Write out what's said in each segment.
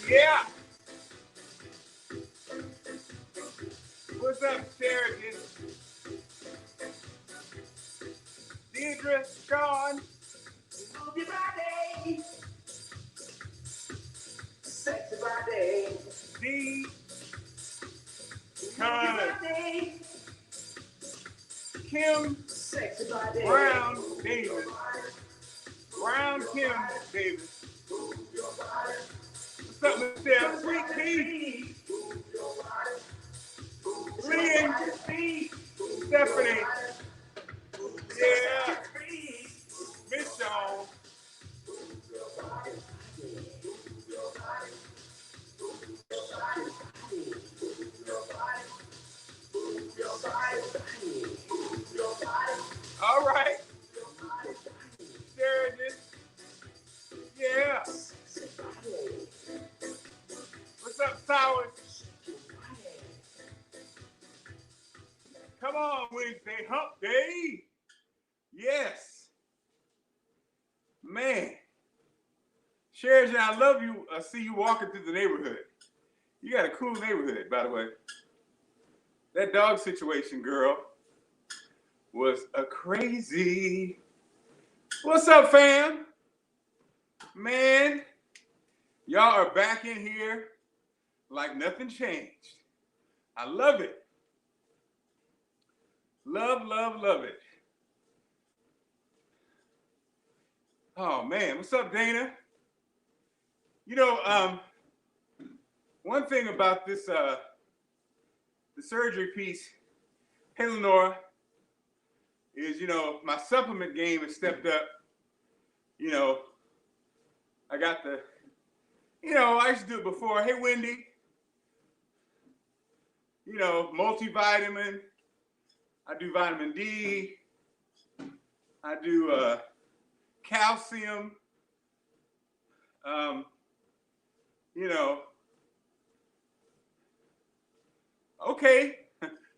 Yeah. What's up, Sheridan? Deidre, Sean. Move your body. Sexy body. D. Move your body. Kim. Sexy body. Brown Davis. Brown Kim Davis. What's up, Michelle? Sweet Pea. Lynn. Stephanie. Yeah. Miss Sean. All right. Sheridan. Yeah. What's up, Sowers? Come on, Wednesday, hump day. Yes. Man. Sheridan, I love you. I see you walking through the neighborhood. You got a cool neighborhood, by the way. That dog situation, girl, was a crazy. What's up, fam? Man, y'all are back in here like nothing changed. I love it. Love, love, love it. Oh, man. What's up, Dana? You know, one thing about this, the surgery piece, hey, Lenora, is, you know, my supplement game has stepped up. You know, I got the, you know, I used to do it before. Hey, Wendy. You know, multivitamin. I do vitamin D. I do calcium. You know, okay.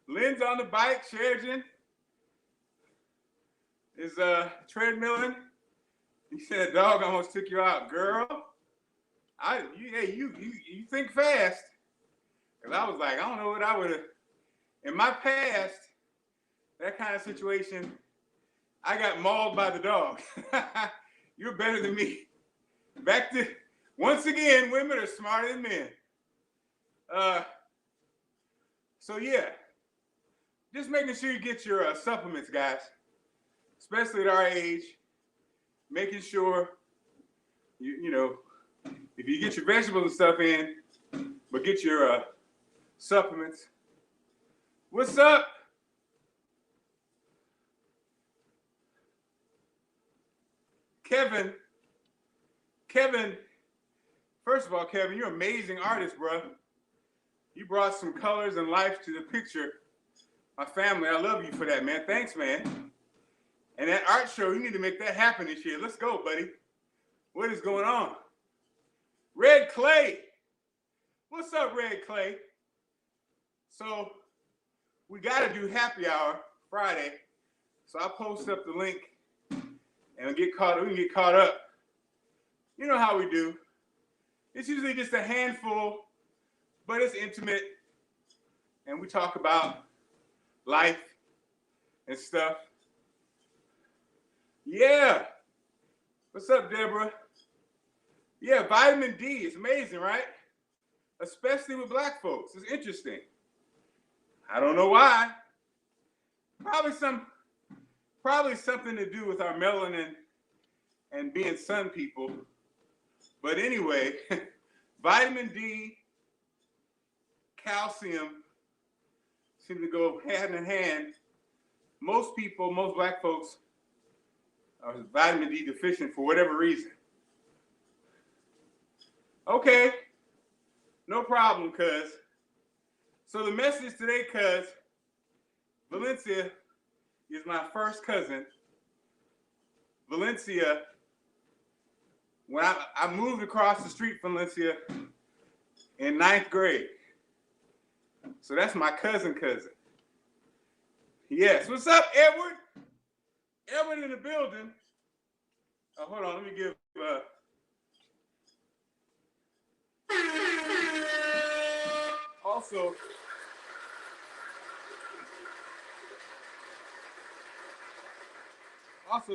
Lynn's on the bike. Sheridan is treadmilling. You said a dog almost took you out, girl. You think fast. Cause I was like, I don't know what I would have. In my past, that kind of situation, I got mauled by the dog. You're better than me. Back to, once again, women are smarter than men. So yeah, just making sure you get your supplements, guys, especially at our age. Making sure you know, if you get your vegetables and stuff in, but get your supplements. What's up? Kevin, first of all, Kevin, you're an amazing artist, bro. You brought some colors and life to the picture. My family, I love you for that, man. Thanks, man. And that art show, you need to make that happen this year. Let's go, buddy. What is going on? Red Clay. What's up, Red Clay? So we got to do happy hour Friday. So I'll post up the link and we can get caught up. You know how we do. It's usually just a handful, but it's intimate. And we talk about life and stuff. Yeah. What's up, Deborah? Yeah, vitamin D is amazing, right? Especially with black folks. It's interesting. I don't know why. Probably something to do with our melanin and being sun people. But anyway, vitamin D, calcium seem to go hand in hand. Most black folks are vitamin D deficient for whatever reason. Okay, no problem, cuz. So the message today, cuz, Valencia is my first cousin. Valencia, when I moved across the street from Valencia in 9th grade. So that's my cousin. Yes, what's up, Edward? Edward in the building. Oh, hold on, let me give Also,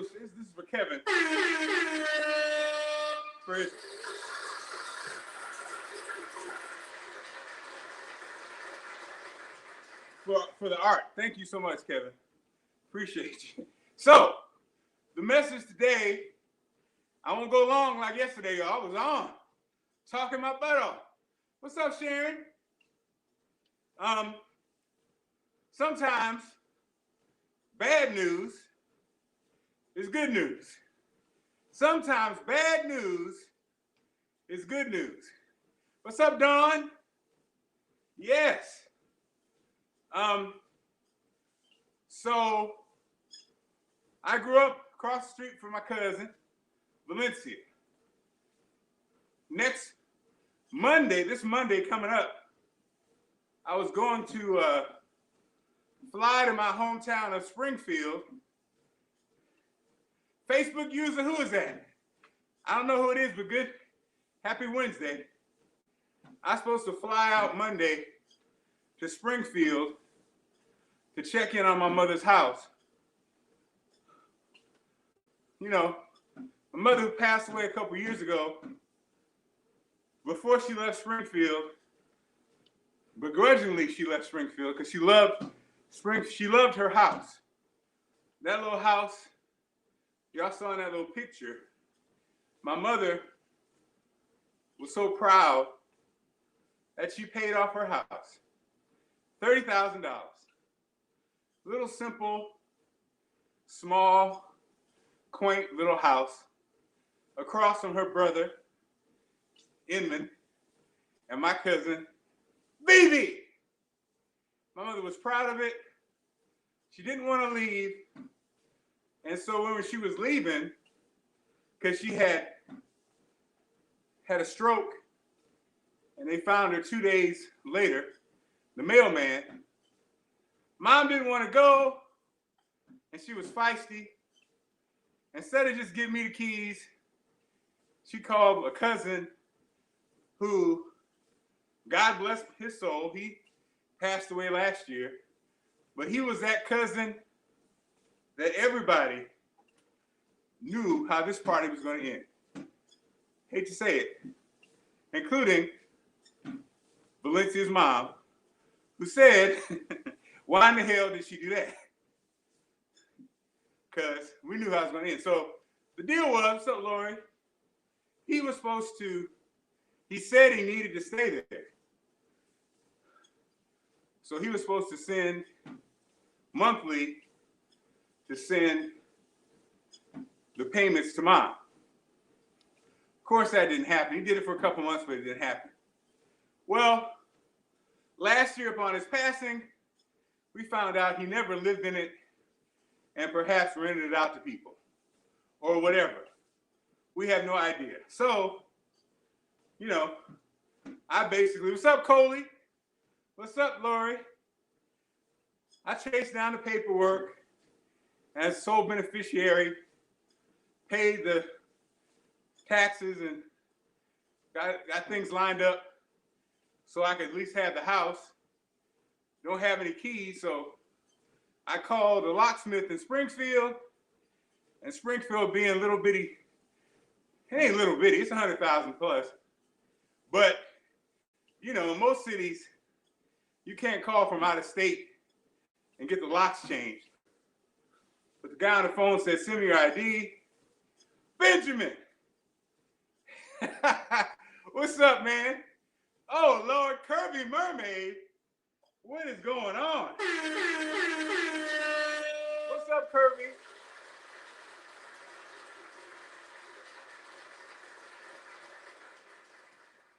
this is for Kevin. For his, for the art. Thank you so much, Kevin. Appreciate you. So, the message today, I won't go long like yesterday, y'all. I was on, talking my butt off. What's up, Sharon? Sometimes bad news is good news. Sometimes bad news is good news. What's up, Dawn? Yes. So I grew up across the street from my cousin, Valencia. Next Monday, this Monday coming up, I was going to fly to my hometown of Springfield. Facebook user, who is that? I don't know who it is, but good. Happy Wednesday. I'm supposed to fly out Monday to Springfield to check in on my mother's house. You know, my mother who passed away a couple years ago, before she left Springfield, begrudgingly she left Springfield because she loved her house. That little house, y'all saw in that little picture, my mother was so proud that she paid off her house. $30,000. Little simple, small, quaint little house across from her brother, Inman, and my cousin, Vivi. My mother was proud of it. She didn't want to leave. And so when she was leaving, because she had a stroke, and they found her 2 days later, the mailman, Mom didn't want to go, and she was feisty. Instead of just giving me the keys, she called a cousin who, God bless his soul, he passed away last year, but he was that cousin that everybody knew how this party was going to end. Hate to say it, including Valencia's mom, who said, why in the hell did she do that? Because we knew how it was going to end. So the deal was, what's up, Lori? He said he needed to stay there. So he was supposed to send monthly to send the payments to Mom. Of course, that didn't happen. He did it for a couple months, but it didn't happen. Well, last year upon his passing, we found out he never lived in it and perhaps rented it out to people or whatever. We have no idea. So, you know, I basically, what's up, Coley? What's up, Lori? I chased down the paperwork as sole beneficiary, paid the taxes, and got things lined up so I could at least have the house. Don't have any keys, so I called a locksmith in Springfield, and Springfield being little bitty, it ain't little bitty, it's 100,000 plus. But, you know, in most cities, you can't call from out of state and get the locks changed. But the guy on the phone said, send me your ID. Benjamin! What's up, man? Oh, Lord, Kirby Mermaid. What is going on? What's up, Kirby?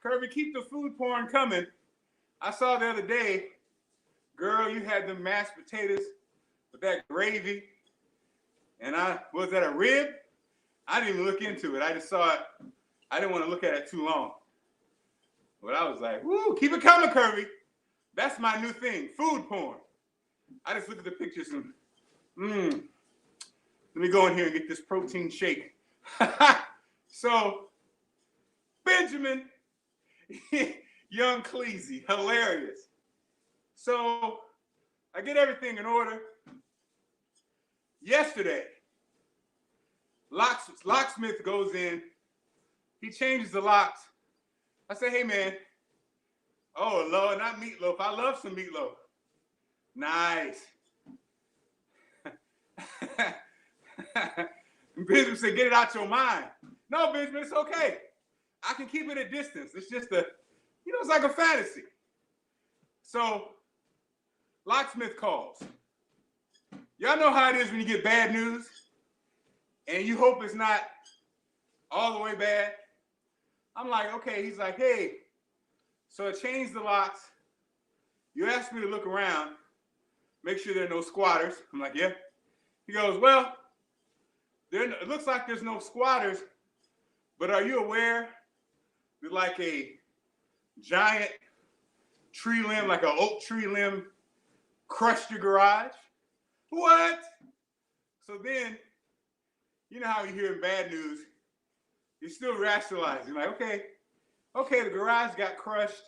Kirby, keep the food porn coming. I saw the other day, girl, you had the mashed potatoes with that gravy. And was that a rib? I didn't even look into it. I just saw it. I didn't want to look at it too long. But I was like, woo, keep it coming, Kirby. That's my new thing, food porn. I just look at the pictures and, let me go in here and get this protein shake. So, Benjamin, young Cleasy, hilarious. So I get everything in order. Yesterday, locksmith goes in. He changes the locks. I say, hey, man. Oh, Lord, not meatloaf. I love some meatloaf. Nice. Benjamin said, get it out your mind. No, Benjamin, it's okay. I can keep it at distance. It's just it's like a fantasy. So, locksmith calls. Y'all know how it is when you get bad news and you hope it's not all the way bad. I'm like, okay. He's like, hey, so I changed the locks. You asked me to look around, make sure there are no squatters. I'm like, yeah. He goes, well, it looks like there's no squatters, but are you aware that like a giant tree limb, like an oak tree limb, crushed your garage? What? So then, you know how you hear in bad news, you're still rationalizing. Like, okay, the garage got crushed,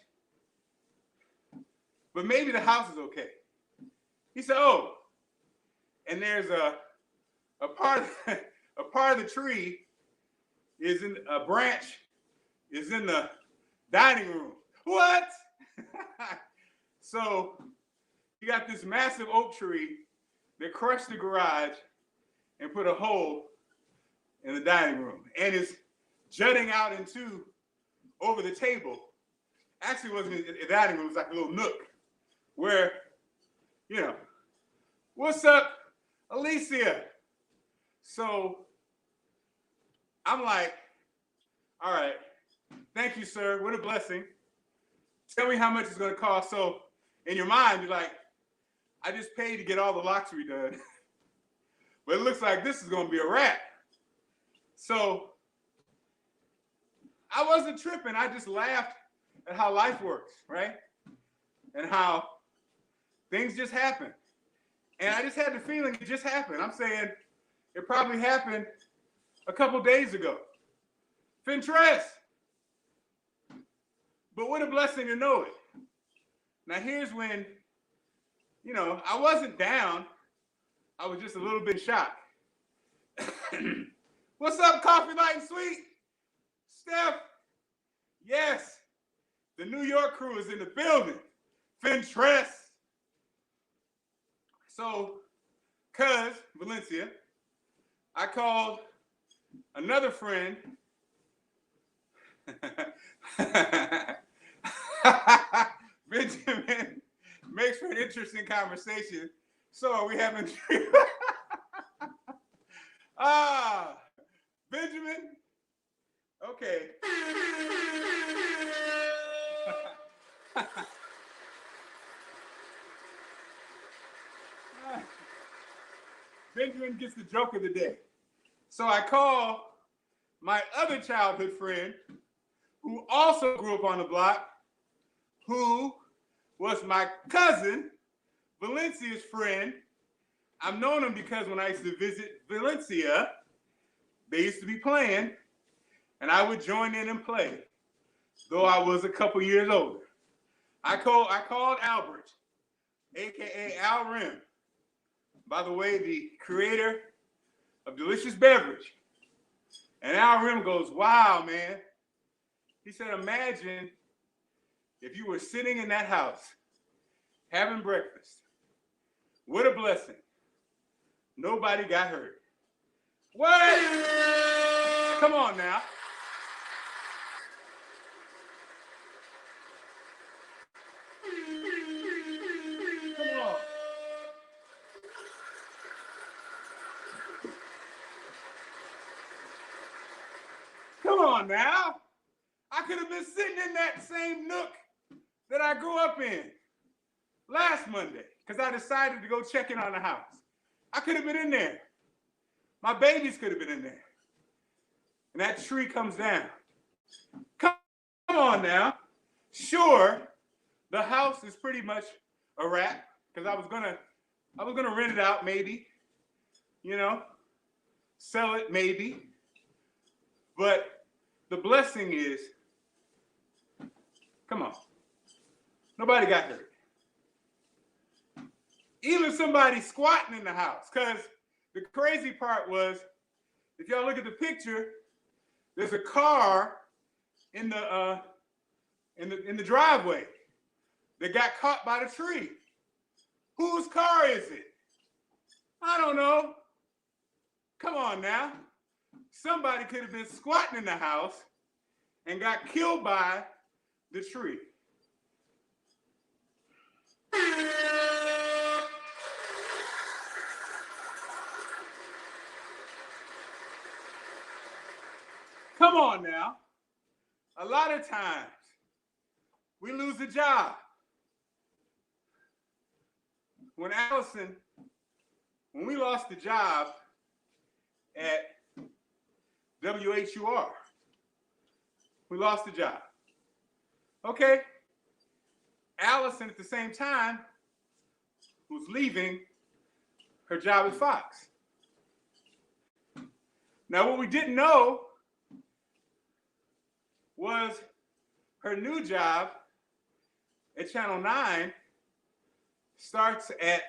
but maybe the house is okay. He said, oh, and there's a part of the tree is in a branch is in the dining room. What? So you got this massive oak tree that crushed the garage and put a hole in the dining room and is jutting out into over the table. Actually, it wasn't a dining room, it was like a little nook where, what's up, Alicia? So I'm like, all right, thank you, sir. What a blessing. Tell me how much it's going to cost. So in your mind, you're like, I just paid to get all the locks redone. But it looks like this is going to be a wrap. So I wasn't tripping. I just laughed at how life works, right? And how things just happen. And I just had the feeling it just happened. I'm saying it probably happened a couple days ago. Fintress. But what a blessing to know it. Now here's when, I wasn't down. I was just a little bit shocked. What's up, Coffee Light and Sweet? Steph? Yes. The New York crew is in the building. Fintress. So, Valencia, I called another friend. Benjamin makes for an interesting conversation. So are we having Benjamin? Okay. Benjamin gets the joke of the day. So I call my other childhood friend who also grew up on the block, who was my cousin, Valencia's friend. I've known him because when I used to visit Valencia, they used to be playing, and I would join in and play, though I was a couple years older. I called Albert, a.k.a. Al Rim, by the way, the creator of Delicious Beverage. And Al Rim goes, wow, man. He said, imagine if you were sitting in that house having breakfast. What a blessing. Nobody got hurt. What? Come on now. Come on. Come on now. I could have been sitting in that same nook that I grew up in last Monday because I decided to go check in on the house. I could have been in there. My babies could have been in there. And that tree comes down. Come on now. Sure, the house is pretty much a wrap because I was gonna rent it out maybe, sell it maybe. But the blessing is, come on, nobody got hurt. even somebody squatting in the house. Because the crazy part was, if y'all look at the picture, there's a car in the driveway that got caught by the tree. Whose car is it? I don't know. Come on now. Somebody could have been squatting in the house and got killed by the tree. Come on now. A lot of times we lose a job. When we lost the job at WHUR, we lost the job. Okay. Allison, at the same time, was leaving her job at Fox. Now, what we didn't know was her new job at Channel 9 starts at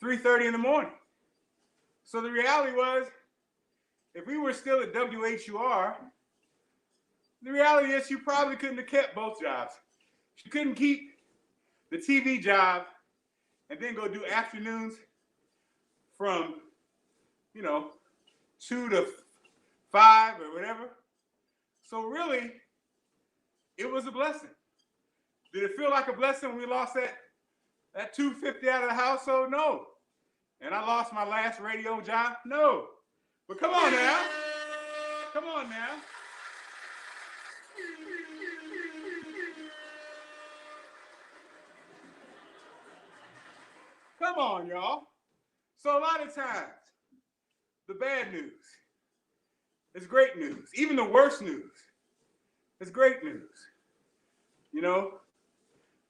3:30 in the morning. So the reality was, if we were still at WHUR, the reality is she probably couldn't have kept both jobs. She couldn't keep the TV job and then go do afternoons from, 2 to 5 or whatever. So really, it was a blessing. Did it feel like a blessing when we lost that $250 out of the household? No. And I lost my last radio job? No. But come on now. Come on now. Come on, y'all. So a lot of times, the bad news is great news. Even the worst news is great news.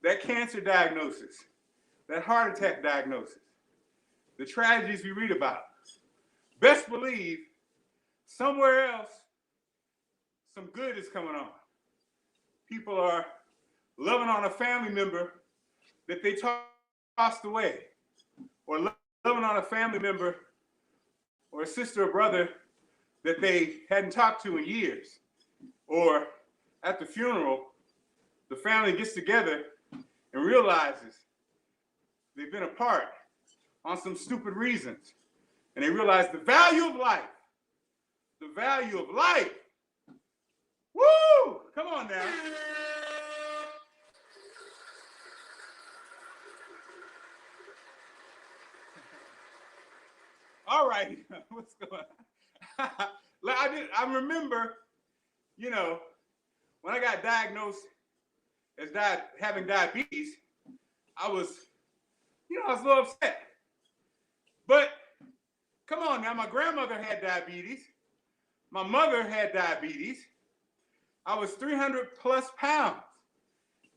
That cancer diagnosis, that heart attack diagnosis, the tragedies we read about. Best believe somewhere else, some good is coming on. People are loving on a family member that they tossed away, or loving on a family member or a sister or brother that they hadn't talked to in years. Or at the funeral, the family gets together and realizes they've been apart on some stupid reasons. And they realize the value of life. The value of life. Woo! Come on now. All right. What's going on? I remember, when I got diagnosed as having diabetes, I was a little upset. But come on now, my grandmother had diabetes. My mother had diabetes. I was 300 plus pounds.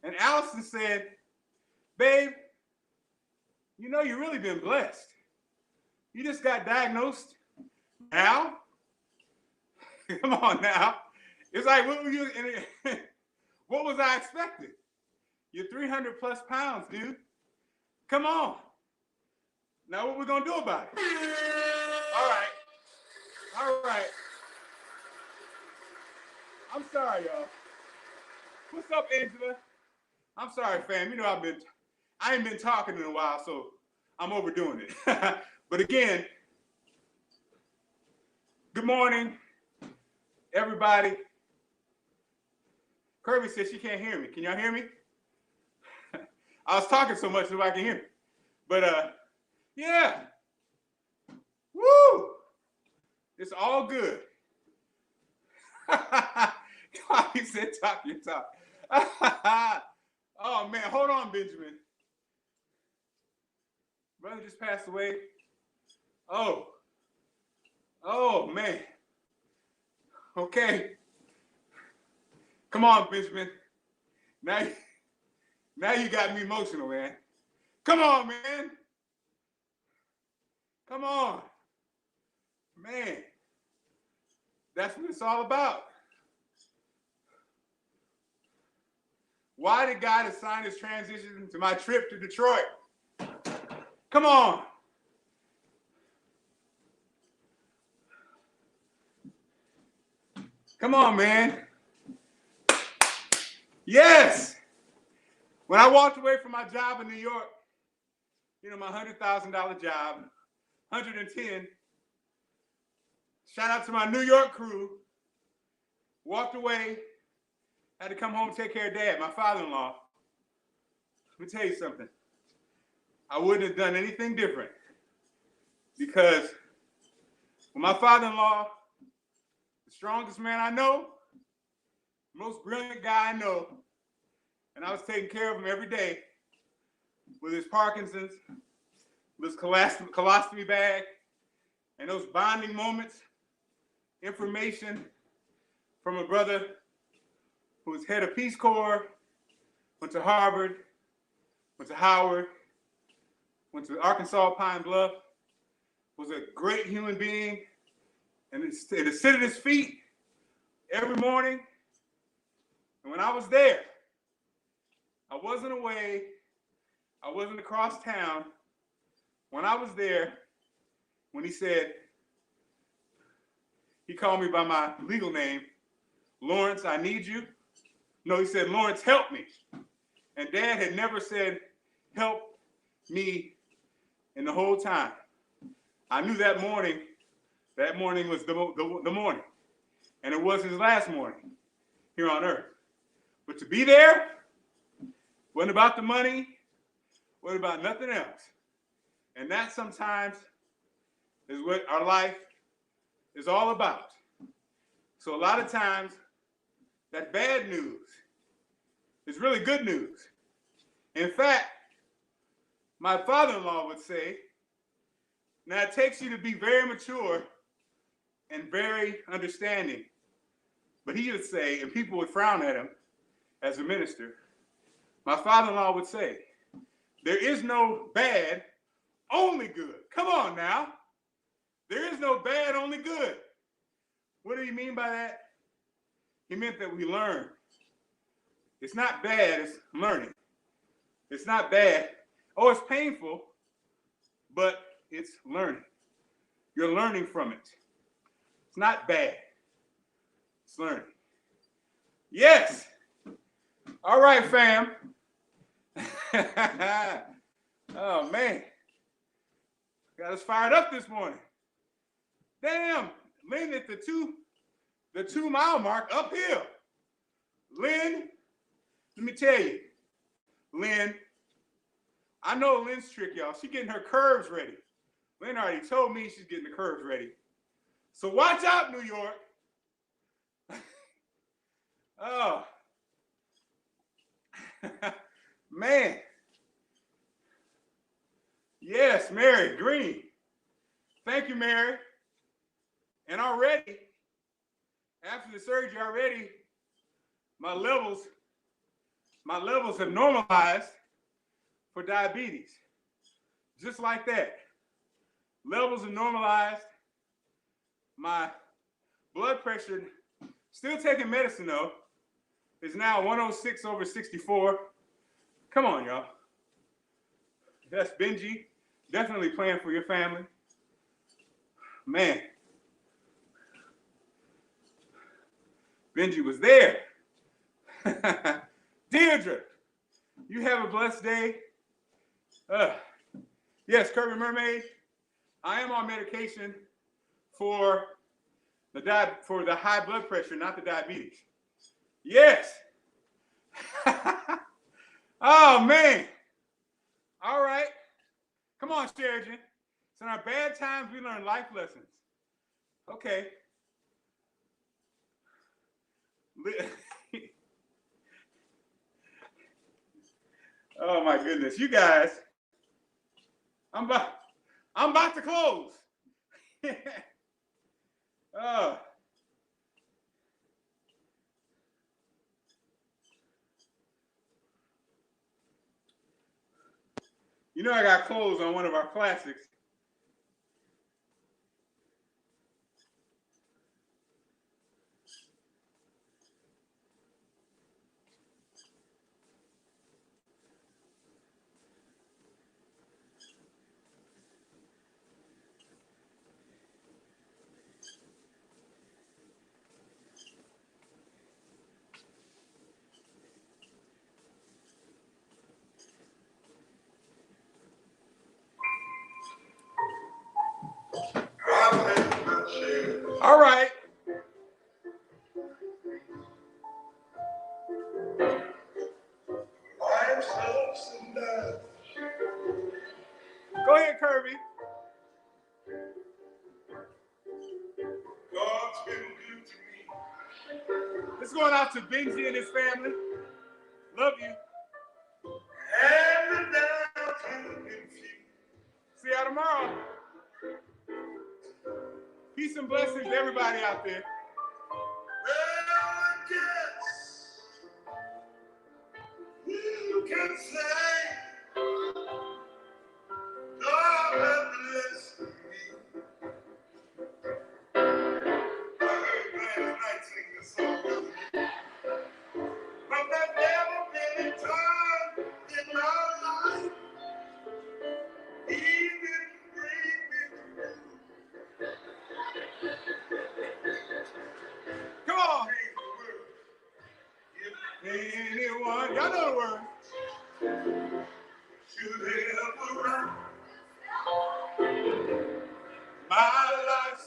And Allison said, babe, you've really been blessed. You just got diagnosed now? Come on now. It's like, what was I expecting? You're 300 plus pounds, dude. Come on. Now what we gonna do about it? All right. I'm sorry, y'all. What's up, Angela? I'm sorry, fam. I ain't been talking in a while, so I'm overdoing it. But again, good morning, everybody. Kirby says she can't hear me. Can y'all hear me? I was talking so much nobody can hear me. But yeah. Woo! It's all good. He said talk your talk. Oh man, hold on, Benjamin. Brother just passed away. Oh man. Okay. Come on, Benjamin. Now you got me emotional, man. Come on, man. Come on. Man. That's what it's all about. Why did God assign this transition to my trip to Detroit? Come on. Come on, man. Yes. When I walked away from my job in New York, my $100,000 job, 110, shout out to my New York crew, walked away, had to come home and take care of Dad, my father-in-law. Let me tell you something. I wouldn't have done anything different because when my father-in-law, the strongest man I know, most brilliant guy I know, and I was taking care of him every day with his Parkinson's, with his colostomy bag, and those bonding moments, information from a brother who was head of Peace Corps, went to Harvard, went to Howard, went to Arkansas Pine Bluff, was a great human being, and to sit at his feet every morning. And when I was there, I wasn't away, I wasn't across town. When I was there, when he said, he called me by my legal name, Lawrence, I need you. No, he said, Lawrence, help me. And Dad had never said, help me in the whole time. I knew that morning was the morning. And it was his last morning here on earth. But to be there, wasn't about the money, wasn't about nothing else. And that sometimes is what our life is all about. So a lot of times, that bad news is really good news. In fact, my father-in-law would say, now it takes you to be very mature and very understanding. But he would say, and people would frown at him as a minister, my father-in-law would say, there is no bad, only good. Come on now. There is no bad, only good. What do you mean by that? He meant that we learn. It's not bad, it's learning. It's not bad. Oh, it's painful, but it's learning. You're learning from it. It's not bad. It's learning. Yes. All right, fam. Oh, man. Got us fired up this morning. Damn. Lynn at the 2 mile mark uphill. Lynn, let me tell you. Lynn, I know Lynn's trick, y'all. She's getting her curves ready. Lynn already told me she's getting the curves ready. So watch out, New York. Oh. Man. Yes, Mary Green. Thank you, Mary. And already, after the surgery already, my levels have normalized for diabetes. Just like that. Levels are normalized. My blood pressure, still taking medicine though, is now 106/64. Come on, y'all. That's Benji. Definitely playing for your family. Man. Benji was there. Deirdre, you have a blessed day. Yes, Kirby Mermaid, I am on medication for the high blood pressure, not the diabetes. Yes. Oh, man. All right. Come on, Sheridan. So in our bad times, we learn life lessons. Okay. Oh my goodness, you guys! I'm about to close. Oh. You know I got clothes on one of our classics. ahead, Kirby. God's been good to me. This is going out to Benji and his family. Love you. And the downtown confused. See y'all tomorrow. Peace and blessings to everybody out there. Well, I guess you can say God has blessed me. I heard last night sing this song. But that never been a time in my life he didn't bring me through. Come on. Change the word. If Anyone, y'all know the word. should ever run My life